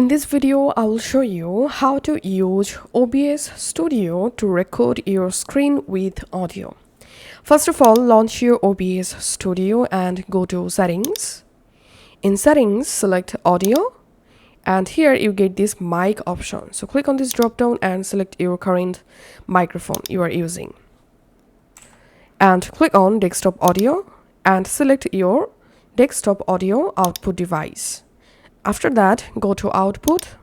In this video, I will show you how to use OBS Studio to record your screen with audio. First of all, launch your OBS Studio and go to Settings. In Settings, select Audio, and here you get this mic option. So click on this drop down and select your current microphone you are using. And click on Desktop Audio and select your desktop audio output device. After that, go to Output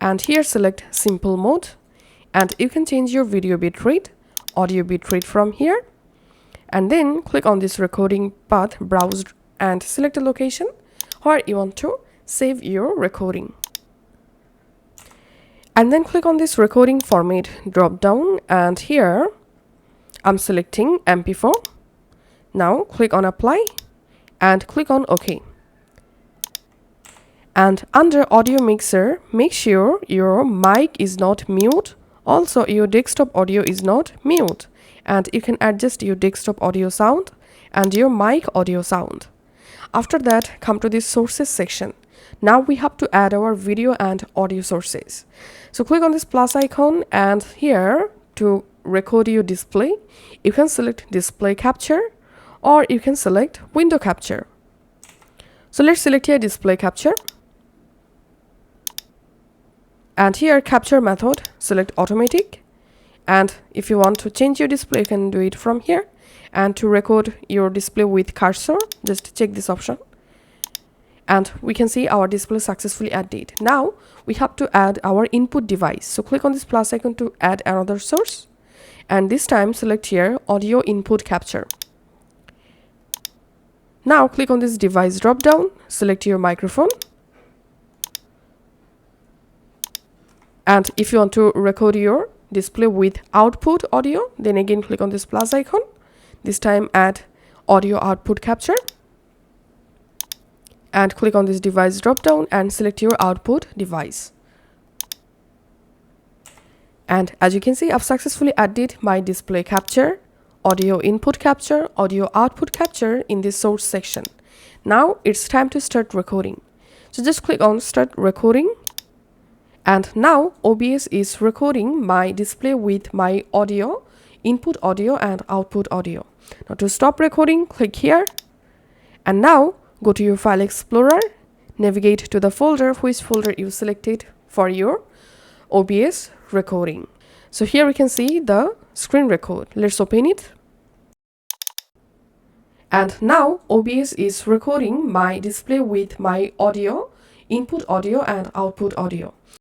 and here select Simple Mode, and you can change your video bitrate, audio bitrate from here, and then click on this recording path, browse, and select a location where you want to save your recording. And then click on this recording format drop down, and here I'm selecting MP4. Now click on Apply and click on OK. And under audio mixer, make sure your mic is not mute. Also, your desktop audio is not mute. And you can adjust your desktop audio sound and your mic audio sound. After that, come to this sources section. Now we have to add our video and audio sources. So click on this plus icon, and here to record your display, you can select display capture or you can select window capture. So let's select here display capture. And here capture method, select automatic. And if you want to change your display, you can do it from here. And to record your display with cursor, just check this option. And we can see our display successfully added. Now we have to add our input device. So click on this plus icon to add another source. And this time select here audio input capture. Now click on this device drop down, select your microphone. And if you want to record your display with output audio, then again click on this plus icon. This time add audio output capture. And click on this device drop down and select your output device. And as you can see, I've successfully added my display capture, audio input capture, audio output capture in this source section. Now it's time to start recording. So just click on start recording. And now OBS is recording my display with my audio, input audio and output audio. Now to stop recording, click here. And now go to your file explorer, navigate to the folder, which folder you selected for your OBS recording. So here we can see the screen record. Let's open it. And now OBS is recording my display with my audio, input audio and output audio.